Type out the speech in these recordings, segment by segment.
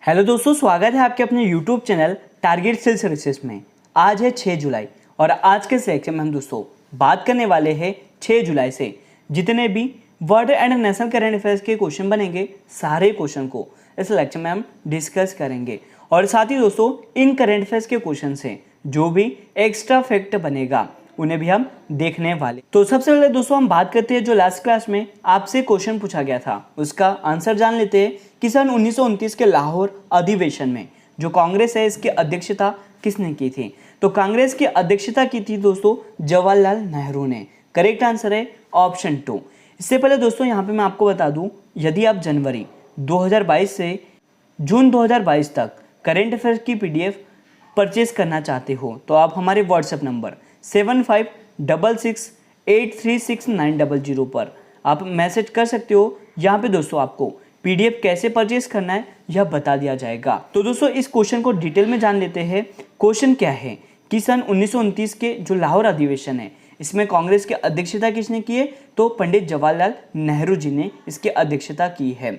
Hello दोस्तों, स्वागत है आपके अपने YouTube channel Target Sales Research में। आज है 6 जुलाई और आज के सेक्शन में हम दोस्तों बात करने वाले हैं 6 जुलाई से जितने भी world and national current affairs के क्वेश्चन बनेंगे, सारे क्वेश्चन को इस लेक्चर में हम डिस्कस करेंगे। और साथ ही दोस्तों इन करंट अफेयर्स के क्वेश्चन से जो भी एक्स्ट्रा फैक्ट बनेगा उन्हें भी हम देखने वाले। तो सबसे पहले दोस्तों हम बात करते हैं जो लास्ट क्लास में आपसे क्वेश्चन पूछा गया था उसका आंसर जान लेते हैं कि सन 1929 के लाहौर अधिवेशन में जो कांग्रेस है इसकी अध्यक्षता किसने की थी। तो कांग्रेस की अध्यक्षता की थी दोस्तों जवाहरलाल नेहरू ने। करेक्ट आंसर है ऑप्शन 2। इससे पहले दोस्तों यहाँ पे मैं आपको बता दूं, यदि आप जनवरी 2022 से जून 2022 तक करेंट अफेयर्स की पीडीएफ परचेज करना चाहते हो तो आप हमारे व्हाट्सएप नंबर 7566836900 पर आप मैसेज कर सकते हो। यहाँ पे दोस्तों आपको पीडीएफ कैसे परचेज करना है यह बता दिया जाएगा। तो दोस्तों इस क्वेश्चन को डिटेल में जान लेते हैं। क्वेश्चन क्या है कि सन 1929 के जो लाहौर अधिवेशन है इसमें कांग्रेस की अध्यक्षता किसने की है, तो पंडित जवाहरलाल नेहरू जी ने इसकी अध्यक्षता की है।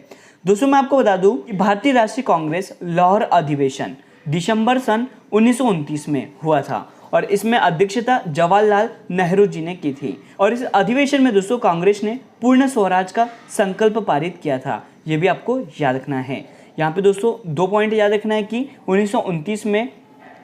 दोस्तों मैं आपको बता दूं कि भारतीय राष्ट्रीय कांग्रेस लाहौर अधिवेशन दिसंबर सन 1929 में हुआ था और इसमें अध्यक्षता जवाहरलाल नेहरू जी ने की थी। और इस अधिवेशन में दोस्तों कांग्रेस ने पूर्ण स्वराज का संकल्प पारित किया था, यह भी आपको याद रखना है। यहाँ पे दोस्तों 2 पॉइंट याद रखना है कि 1929 में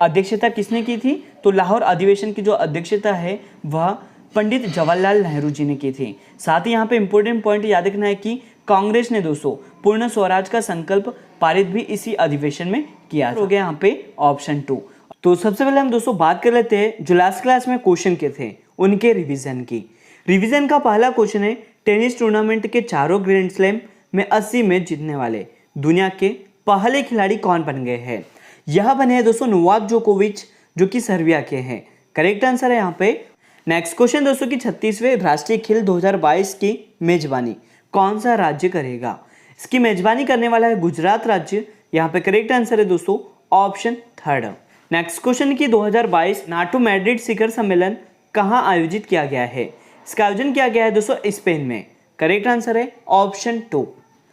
अध्यक्षता किसने की थी, तो लाहौर अधिवेशन की जो अध्यक्षता है वह पंडित जवाहरलाल नेहरू जी ने की थी। साथ ही यहाँ पे इंपॉर्टेंट पॉइंट याद रखना है कि कांग्रेस ने दोस्तों पूर्ण स्वराज का संकल्प पारित भी इसी अधिवेशन में किया। हो गया यहाँ पे ऑप्शन 2। तो सबसे पहले हम दोस्तों बात कर लेते हैं जो लास्ट क्लास में क्वेश्चन के थे उनके रिवीजन की। रिवीजन का पहला क्वेश्चन है टेनिस टूर्नामेंट के चारों ग्रैंड स्लैम में 80 मैच जीतने वाले दुनिया के पहले खिलाड़ी कौन बन गए हैं। यह बने हैं दोस्तों नोवाक जोकोविच जो कि सर्बिया के हैं। करेक्ट आंसर है यहाँ पे। नेक्स्ट क्वेश्चन दोस्तों की 36वें राष्ट्रीय खेल 2022 की मेजबानी कौन सा राज्य करेगा। इसकी मेजबानी करने वाला है गुजरात राज्य। यहाँ पे करेक्ट आंसर है दोस्तों ऑप्शन 3। नेक्स्ट क्वेश्चन की 2022 नाटो मैड्रिड शिखर सम्मेलन कहाँ आयोजित किया गया है। इसका आयोजन किया गया है दोस्तों स्पेन में। करेक्ट आंसर है ऑप्शन 2।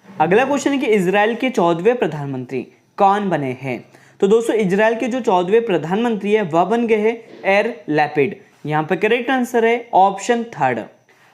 अगला क्वेश्चन है कि इजराइल के 14वें प्रधानमंत्री कौन बने हैं। तो दोस्तों इजराइल के जो 14वें प्रधानमंत्री है वह बन गए हैं एर लैपिड। यहाँ पे करेक्ट आंसर है ऑप्शन 3।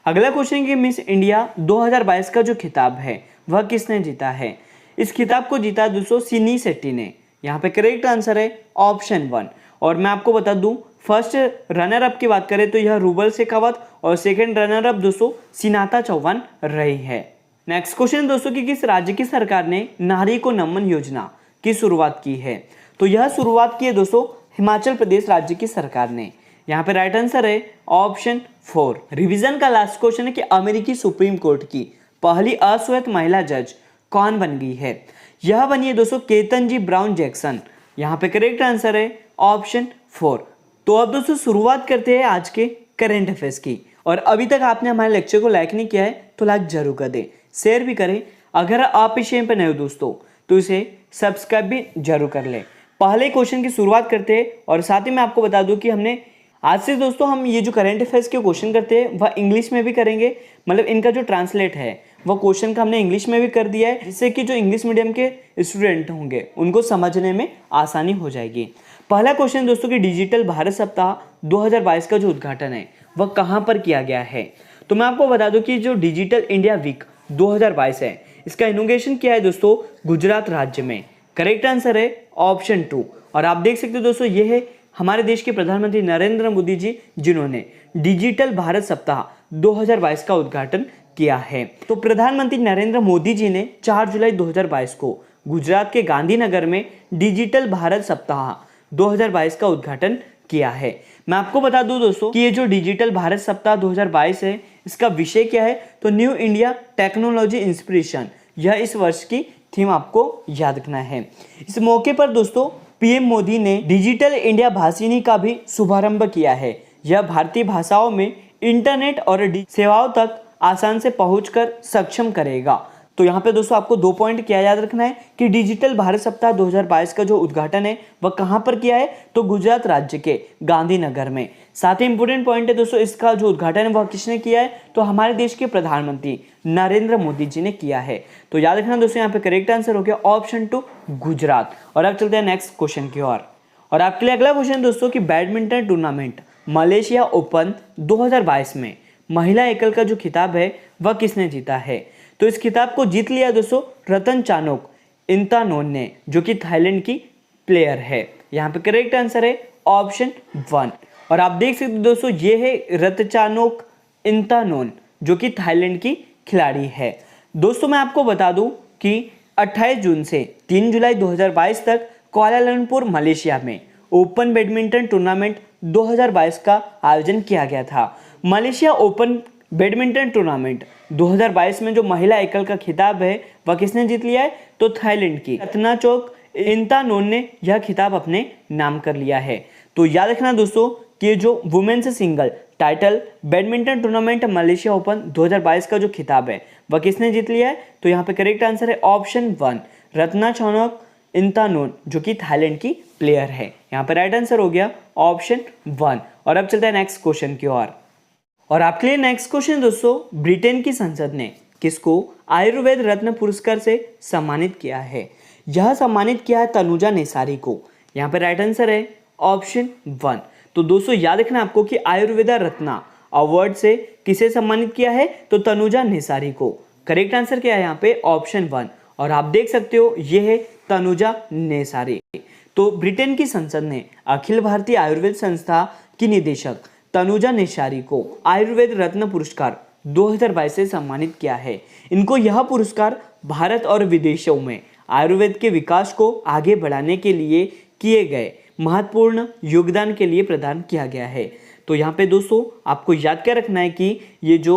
अगला क्वेश्चन है कि मिस इंडिया 2022 का जो खिताब है वह किसने जीता है। इस खिताब को जीता दोस्तों सिनी शेट्टी ने। यहाँ पे करेक्ट आंसर है ऑप्शन 1। और मैं आपको बता दूं फर्स्ट रनर अप की बात करें तो यह रूबल शेखावत और सेकंड रनर अप दोस्तों सिनाता चौहान रही है। नेक्स्ट क्वेश्चन दोस्तों कि किस राज्य की सरकार ने नारी को नमन योजना की शुरुआत की है। तो यह शुरुआत की है दोस्तों हिमाचल प्रदेश राज्य की सरकार ने। यहाँ पे राइट आंसर है ऑप्शन 4। रिवीजन का लास्ट क्वेश्चन है कि अमेरिकी सुप्रीम कोर्ट की पहली अश्वेत महिला जज कौन बन गई है। यह बनी है दोस्तों केतन ब्राउन जैक्सन। यहाँ पे करेक्ट आंसर है ऑप्शन 4। तो अब दोस्तों शुरुआत करते हैं आज के करंट अफेयर्स की। और अभी तक आपने हमारे लेक्चर को लाइक नहीं किया है तो लाइक जरूर कर दें, शेयर भी करें। अगर आप इस चैनल पर नए हो दोस्तों तो इसे सब्सक्राइब भी जरूर कर लें। पहले क्वेश्चन की शुरुआत करते हैं और साथ ही मैं आपको बता दूं कि हमने आज से दोस्तों हम ये जो करंट अफेयर्स के क्वेश्चन करते हैं वह इंग्लिश में भी करेंगे। मतलब इनका जो ट्रांसलेट है वह क्वेश्चन का हमने इंग्लिश में भी कर दिया है जिससे कि जो इंग्लिश मीडियम के स्टूडेंट होंगे उनको समझने में आसानी हो जाएगी। पहला क्वेश्चन दोस्तों कि डिजिटल भारत सप्ताह 2022 का जो उद्घाटन है वह कहाँ पर किया गया है। तो मैं आपको बता दूं कि जो डिजिटल इंडिया वीक 2022 है इसका इनोग्रेशन किया है दोस्तों गुजरात राज्य में। करेक्ट आंसर है ऑप्शन 2। और आप देख सकते हो दोस्तों ये है हमारे देश के प्रधानमंत्री नरेंद्र मोदी जी जिन्होंने डिजिटल भारत सप्ताह 2022 का उद्घाटन किया है। तो प्रधानमंत्री नरेंद्र मोदी जी ने 4 जुलाई 2022 को गुजरात के गांधीनगर में डिजिटल भारत सप्ताह 2022 का उद्घाटन किया है। मैं आपको बता दूं दोस्तों कि ये जो डिजिटल भारत सप्ताह 2022 है इसका विषय क्या है, तो न्यू इंडिया टेक्नोलॉजी इंस्पिरेशन। यह इस वर्ष की थीम आपको याद रखना है। इस मौके पर दोस्तों पीएम मोदी ने डिजिटल इंडिया भाषिनी का भी शुभारंभ किया है। यह भारतीय भाषाओं में इंटरनेट और सेवाओं तक आसान से पहुंचकर सक्षम करेगा। तो यहाँ पे दोस्तों आपको 2 पॉइंट क्या याद रखना है कि डिजिटल भारत सप्ताह 2022 का जो उद्घाटन है वह कहाँ पर किया है, तो गुजरात राज्य के गांधीनगर में। साथ ही इंपोर्टेंट पॉइंट है दोस्तों, इसका जो उद्घाटन है वह किसने किया है, तो हमारे देश के प्रधानमंत्री नरेंद्र मोदी जी ने किया है। तो याद रखना दोस्तों, यहाँ पे करेक्ट आंसर हो गया ऑप्शन 2 गुजरात। और अब चलते हैं नेक्स्ट क्वेश्चन की ओर। और आपके लिए अगला क्वेश्चन दोस्तों कि बैडमिंटन टूर्नामेंट मलेशिया ओपन 2022 में महिला एकल का जो खिताब है वह किसने जीता है, तो इस खिताब को जीत लिया दोस्तों रतनचानोक इंतानोन ने, जो कि थाईलैंड की प्लेयर है। यहाँ पे करेक्ट आंसर है ऑप्शन 1। और आप देख सकते हो दोस्तों, ये है रतचानोक इंतानोन, जो कि थाईलैंड की खिलाड़ी है। दोस्तों मैं आपको बता दूं कि 28 जून से 3 जुलाई 2022 तक कुआलालंपुर मलेशिया में ओपन बैडमिंटन टूर्नामेंट 2022 का आयोजन किया गया था। मलेशिया ओपन बैडमिंटन टूर्नामेंट 2022 में जो महिला एकल का खिताब है वह किसने जीत लिया है, तो थाईलैंड की रत्नाचोक इंतानोन ने यह खिताब अपने नाम कर लिया है। तो याद रखना दोस्तों कि जो women's single title badminton tournament Malaysia Open 2022 का जो खिताब है वह किसने जीत लिया है, तो यहाँ पे करेक्ट आंसर है ऑप्शन 1 रत्नाचोक इंतानोन, जो कि थाईलैंड की प्लेयर है। यहाँ पे राइट आंसर हो गया ऑप्शन 1। और अब चलता है नेक्स्ट क्वेश्चन की ओर। और आपके लिए नेक्स्ट क्वेश्चन दोस्तों, ब्रिटेन की संसद ने किसको आयुर्वेद रत्न पुरस्कार से सम्मानित किया है, यह सम्मानित किया है तनुजा नेसारी को। यहाँ पे राइट आंसर है ऑप्शन 1। तो दोस्तों याद रखना आपको कि आयुर्वेदा रत्ना अवार्ड से किसे सम्मानित किया है, तो तनुजा नेसारी को। करेक्ट आंसर क्या है यहाँ पे ऑप्शन 1। और आप देख सकते हो ये है तनुजा नेसारी। तो ब्रिटेन की संसद ने अखिल भारतीय आयुर्वेद संस्था की निदेशक तनुजा नेसारी को आयुर्वेद रत्न पुरस्कार 2022 से सम्मानित किया है। इनको यह पुरस्कार भारत और विदेशों में आयुर्वेद के विकास को आगे बढ़ाने के लिए किए गए महत्वपूर्ण योगदान के लिए प्रदान किया गया है। तो यहाँ पे दोस्तों आपको याद क्या रखना है कि ये जो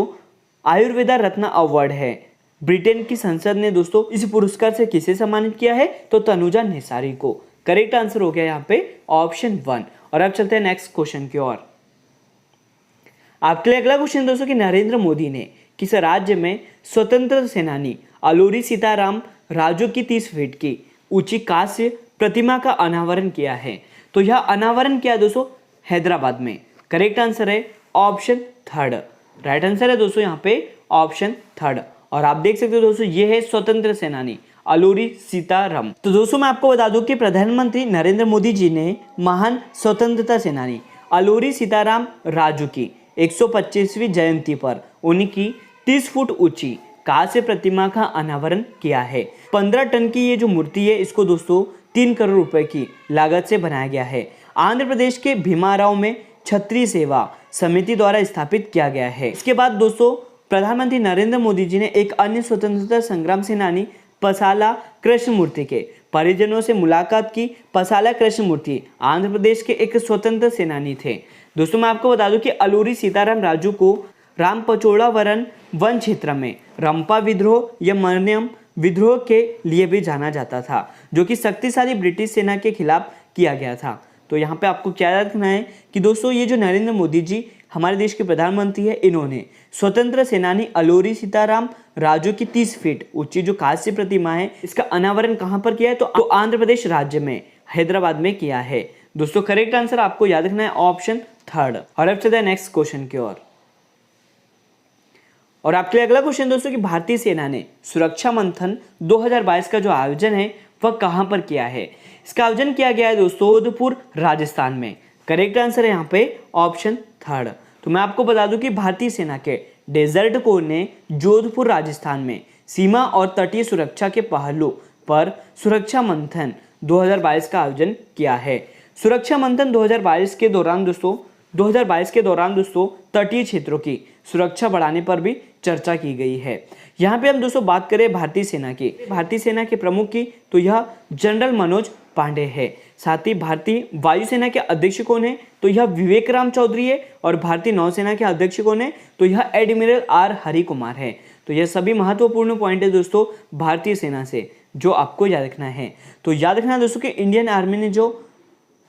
आयुर्वेदा रत्न अवार्ड है ब्रिटेन की संसद ने दोस्तों इस पुरस्कार से किसे सम्मानित किया है, तो तनुजा नेसारी को। करेक्ट आंसर हो गया यहाँ पे ऑप्शन 1। और अब चलते हैं नेक्स्ट क्वेश्चन की ओर। आपके लिए अगला क्वेश्चन दोस्तों कि नरेंद्र मोदी ने किस राज्य में स्वतंत्र सेनानी अलोरी सीताराम राजू की 30 फीट की ऊंची कांस्य प्रतिमा का अनावरण किया है, तो यह अनावरण किया दोस्तों हैदराबाद में। करेक्ट आंसर है ऑप्शन 3। राइट आंसर है दोस्तों यहाँ पे ऑप्शन 3। और आप देख सकते हो दोस्तों ये है स्वतंत्र सेनानी अलोरी सीताराम। तो दोस्तों मैं आपको बता दूं कि प्रधानमंत्री नरेंद्र मोदी जी ने महान स्वतंत्रता सेनानी अलोरी सीताराम राजू की 125वीं जयंती पर उनकी 30 फुट ऊंची कांस्य प्रतिमा का अनावरण किया है। 15 टन की ये जो मूर्ति है इसको दोस्तों 3 करोड़ रुपए की लागत से बनाया गया है। आंध्र प्रदेश के भीमाराव में क्षत्रिय सेवा समिति द्वारा स्थापित किया गया है। इसके बाद दोस्तों प्रधानमंत्री नरेंद्र मोदी जी ने एक अन्य स्वतंत्रता संग्राम सेनानी पसाला कृष्णमूर्ति के परिजनों से मुलाकात की। पसाला कृष्णमूर्ति आंध्र प्रदेश के एक स्वतंत्र सेनानी थे। दोस्तों मैं आपको बता दूं कि अलोरी सीताराम राजू को राम पचोड़ावरन वन क्षेत्र में रंपा विद्रोह या मरनियम विद्रोह के लिए भी जाना जाता था, जो कि शक्तिशाली ब्रिटिश सेना के खिलाफ किया गया था। तो यहाँ पे आपको क्या याद रखना है कि दोस्तों ये जो नरेंद्र मोदी जी हमारे देश के प्रधानमंत्री है, इन्होंने स्वतंत्र सेनानी अलोरी सीताराम राजू की 30 फीट ऊंची जो कांस्य प्रतिमा है इसका अनावरण कहाँ पर किया है, तो आंध्र प्रदेश राज्य में हैदराबाद में किया है। दोस्तों करेक्ट आंसर आपको याद रखना है ऑप्शन 3। और अब चलते हैं नेक्स्ट क्वेश्चन की ओर। और आपके लिए अगला क्वेश्चन दोस्तों कि भारतीय सेना ने सुरक्षा मंथन 2022 का जो आयोजन है वह कहां पर किया है। इसका आयोजन किया गया है दोस्तों जोधपुर राजस्थान में। करेक्ट आंसर है यहाँ पे ऑप्शन 3। तो मैं आपको बता दूं कि भारतीय सेना के डेजर्ट कोर ने जोधपुर राजस्थान में सीमा और तटीय सुरक्षा के पहलू पर सुरक्षा मंथन 2022 का आयोजन किया है। सुरक्षा मंथन 2022 के दौरान दोस्तों तटीय क्षेत्रों की सुरक्षा बढ़ाने पर भी चर्चा की गई है। यहाँ पे हम दोस्तों बात करें भारतीय सेना के प्रमुख की, तो यह जनरल मनोज पांडे है। साथ ही भारतीय वायुसेना के अध्यक्ष कौन है, तो यह विवेक राम चौधरी है। और भारतीय नौसेना के अध्यक्ष कौन है, तो यह एडमिरल आर हरि कुमार है। तो यह सभी महत्वपूर्ण पॉइंट है दोस्तों भारतीय सेना से जो आपको याद रखना है। तो याद रखना दोस्तों कि इंडियन आर्मी ने जो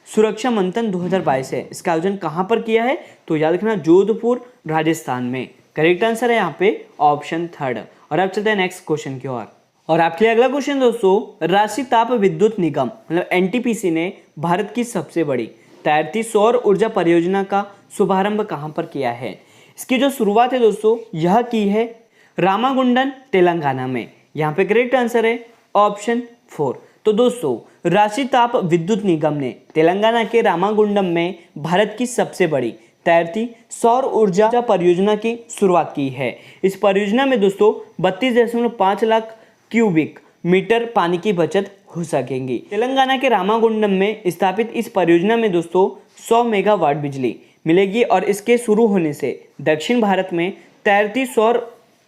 सुरक्षा मंथन 2022 है इसका आयोजन कहां पर किया है, तो याद रखना जोधपुर राजस्थान में। करेक्ट आंसर है यहाँ पे ऑप्शन 3। और अब चलते हैं नेक्स्ट क्वेश्चन की ओर। और आपके लिए अगला क्वेश्चन दोस्तों, राष्ट्रीय ताप विद्युत निगम मतलब एनटीपीसी ने भारत की सबसे बड़ी तैरती सौर ऊर्जा परियोजना का शुभारंभ कहां पर किया है? इसकी जो शुरुआत है दोस्तों यह की है रामागुंडम तेलंगाना में। यहाँ पे करेक्ट आंसर है ऑप्शन 4। तो दोस्तों राष्ट्रीय ताप विद्युत निगम ने तेलंगाना के रामागुंडम में भारत की सबसे बड़ी तैरती सौर ऊर्जा परियोजना की शुरुआत की है। इस परियोजना में दोस्तों 32.5 लाख क्यूबिक मीटर पानी की बचत हो सकेंगी। तेलंगाना के रामागुंडम में स्थापित इस परियोजना में दोस्तों 100 मेगावाट बिजली मिलेगी और इसके शुरू होने से दक्षिण भारत में तैरती सौर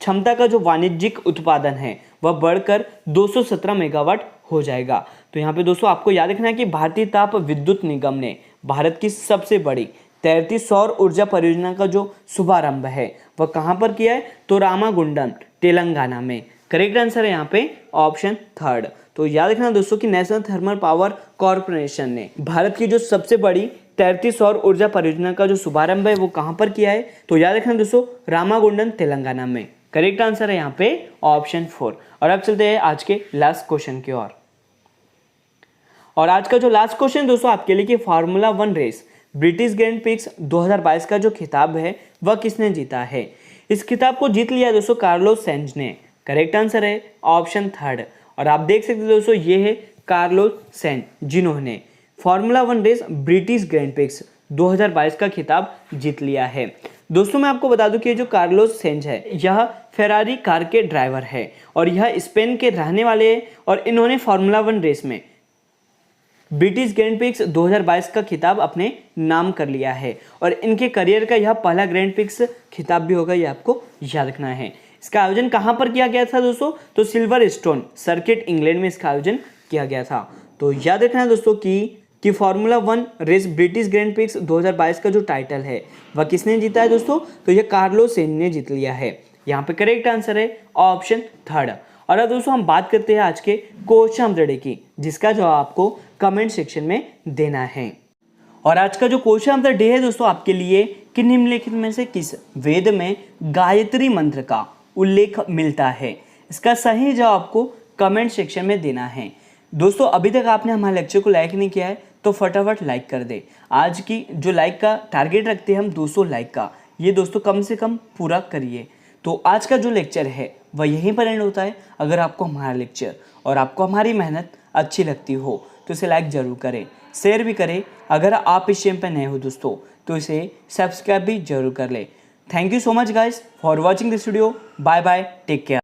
क्षमता का जो वाणिज्यिक उत्पादन है वह बढ़कर 217 मेगावाट हो जाएगा। तो यहाँ पे दोस्तों आपको याद रखना है कि भारतीय ताप विद्युत निगम ने भारत की सबसे बड़ी तैरती सौर ऊर्जा परियोजना का जो शुभारंभ है वह कहाँ पर किया है? तो रामागुंडम तेलंगाना में। करेक्ट आंसर है यहाँ पे ऑप्शन 3। तो याद रखना दोस्तों कि नेशनल थर्मल पावर कॉर्पोरेशन ने भारत की जो सबसे बड़ी तैरती सौर ऊर्जा परियोजना का जो शुभारंभ है वो कहां पर किया है? तो याद रखना दोस्तों रामागुंडम तेलंगाना में। करेक्ट आंसर है यहाँ पे ऑप्शन 4। और अब चलते हैं आज के लास्ट क्वेश्चन की ओर। और आज का जो लास्ट क्वेश्चन दोस्तों आपके लिए कि Formula 1 race British Grand Prix 2022 का जो खिताब है वह किसने जीता है? इस खिताब को जीत लिया दोस्तों कार्लोस सेंज ने। करेक्ट आंसर है ऑप्शन 3। और आप देख सकते हैं दोस्तों ये है कार्लोस सेंज जिन्होंने Formula 1 race British Grand Prix 2022 का खिताब जीत लिया है। दोस्तों मैं आपको बता दूं कि जो कार्लोस सेंज है यह फेरारी कार के ड्राइवर है और यह स्पेन के रहने वाले हैं और इन्होंने फार्मूला 1 रेस में ब्रिटिश ग्रैंड प्रिक्स 2022 का खिताब अपने नाम कर लिया है और इनके करियर का यह पहला ग्रैंड प्रिक्स खिताब भी होगा, ये आपको याद रखना है। इसका आयोजन कहां पर किया गया था दोस्तों? तो सिल्वर स्टोन सर्किट इंग्लैंड में इसका आयोजन किया गया था। तो याद रखना है दोस्तों कि Formula 1 race British Grand Prix 2022 का जो टाइटल है वह किसने जीता है दोस्तों? तो यह कार्लोस सेंज ने जीत लिया है। यहाँ पे करेक्ट आंसर है ऑप्शन 3। और अब दोस्तों हम बात करते हैं आज के क्वेश्चन ऑफ द डे की, जिसका जवाब आपको कमेंट सेक्शन में देना है। और आज का जो क्वेश्चन ऑफ द डे है दोस्तों आपके लिए कि निम्नलिखित में से किस वेद में गायत्री मंत्र का उल्लेख मिलता है? इसका सही जवाब आपको कमेंट सेक्शन में देना है। दोस्तों अभी तक आपने हमारे लेक्चर को लाइक नहीं किया है तो फटाफट लाइक कर दे। आज की जो लाइक का टारगेट रखते हैं हम 200 लाइक का, ये दोस्तों कम से कम पूरा करिए। तो आज का जो लेक्चर है वह यहीं पर एंड होता है। अगर आपको हमारा लेक्चर और आपको हमारी मेहनत अच्छी लगती हो तो इसे लाइक जरूर करें, शेयर भी करें। अगर आप इस चैनल पर नए हो दोस्तों तो इसे सब्सक्राइब भी जरूर कर ले। Thank you so much guys for watching this video. Bye bye, take care.